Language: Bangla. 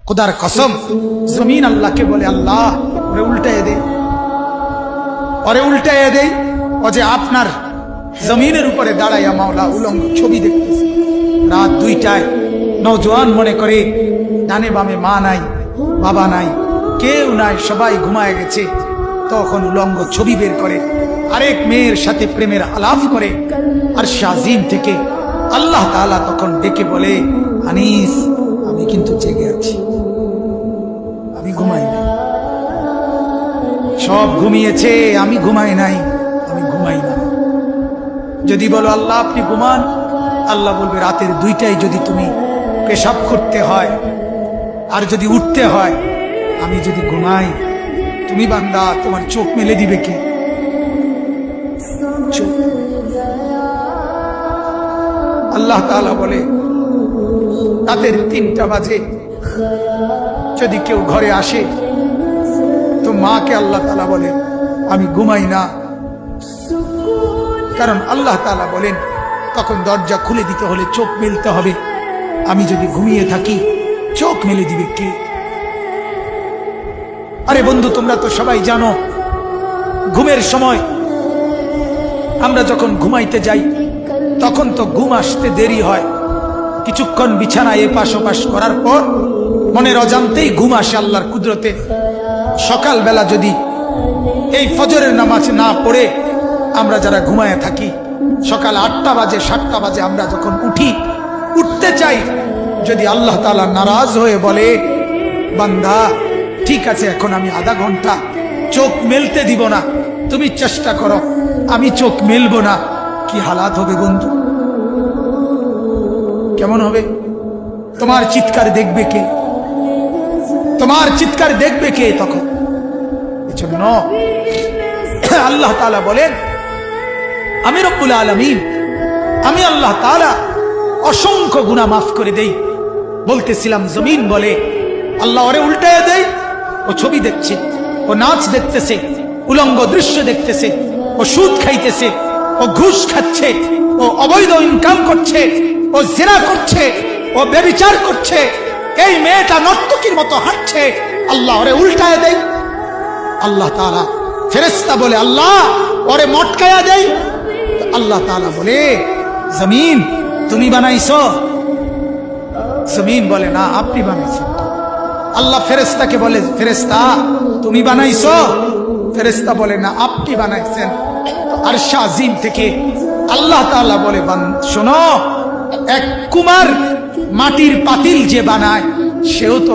खुदार कसम जमीन अल्लाह के बोले अल्लाह ওরে উল্টায়ে দে, ওরে উল্টায়ে দেই। ও যে আপনার জমিনের উপরে দাঁড়াইয়া মাওলা উলঙ্গ ছবি দেখতেছে। রাত 2টায় নওজোয়ান মনে করে ডানে বামে মা নাই, বাবা নাই, কেউ নাই, সবাই ঘুমায় গেছে। তখন উলঙ্গ ছবি বের করে আরেক মেয়ের সাথে প্রেমের আলাপ করে। আর শাজিম থেকে আল্লাহ তাআলা তখন ডেকে বলে, আনিস আমি কিন্তু জেগে আছি, আমি ঘুমাই নাই। সব ঘুমিয়েছে, আমি ঘুমাই নাই, আমি ঘুমাই না। যদি বলো আল্লাহ আপনি ঘুমান, আল্লাহ বলবে রাতের 2টায় যদি তুমি পেশাব করতে হয় আর যদি উঠতে হয়, আমি যদি ঘুমাই, তুমি বান্দা তোমার চোখ মেলে দিবে কে? চোখ। আল্লাহ তাআলা বলে রাতের 3টা বাজে যদি কেউ ঘরে আসে তো মাকে আল্লাহ তাআলা বলে আমি ঘুমাই না। কারণ আল্লাহ তাআলা বলেন তখন দরজা খুলে দিতে হলে চোখ মেলতে হবে। আমি যদি ঘুমিয়ে থাকি চোখ মেলে দিবে কে? আরে বন্ধু, তোমরা তো সবাই জানো ঘুমের সময় আমরা যখন ঘুমাইতে যাই তখন তো ঘুম আসতে দেরি হয়। কিছুক্ষণ বিছানায় এপাশ ওপাশ করার পর মনের অজান্তেই ঘুম আসে আল্লাহর কুদরতে। সকালবেলা যদি এই ফজরের নামাজ না পড়ে আমরা যারা ঘুমায় থাকি, সকাল 8টা বাজে 7টা বাজে আমরা যখন উঠতে চাই, যদি আল্লাহ তাআলা নারাজ হয়ে বলে বান্দা ঠিক আছে এখন আমি আধা ঘন্টা চোখ মেলতে দিব না, তুমি চেষ্টা করো, আমি চোখ মেলবো না, কি হালাত হবে বন্ধু? কেমন হবে? তোমার চিৎকার দেখবে কে? তোমার চিৎকার দেখবে কে তখন? এজন্য আল্লাহ তাআলা বলেন আমি রব্বুল আলামিন, আমি আল্লাহ তাআলা অসংখ্য গুনাহ মাফ করে দেই। বলতেছিলাম জমিন বলে আল্লাহ ওরে উল্টায় দেই, ও ছবি দেখছে, ও নাচ দেখতেছে, উলঙ্গ দৃশ্য দেখতেছে, ও সুদ খাইতেছে, ও ঘুষ খাচ্ছে, ও অবৈধ ইনকাম করছে, ও জিনা করছে, ও ব্যভিচার করছে, এই মেয়েটা নর্তকীর মতো হাঁটছে, আল্লাহ ওরে উল্টায় দেয়। আল্লাহ তাআলা ফেরেশতা বলে আল্লাহ ওরে মটকায়া দেয়। আল্লাহ তাআলা বলে জমিন তুমি বানাইছো? জমিন বলে না আপনি বানাইছেন। আল্লাহ ফেরেশতাকে বলে ফেরেশতা তুমি বানাইছো? ফেরেশতা বলে না আপনি বানাইছেন। আরশ আজিম থেকে আল্লাহ তাআলা বলে শোনো, এক কুমার মাটির পাতিল যে বানায় সেও তো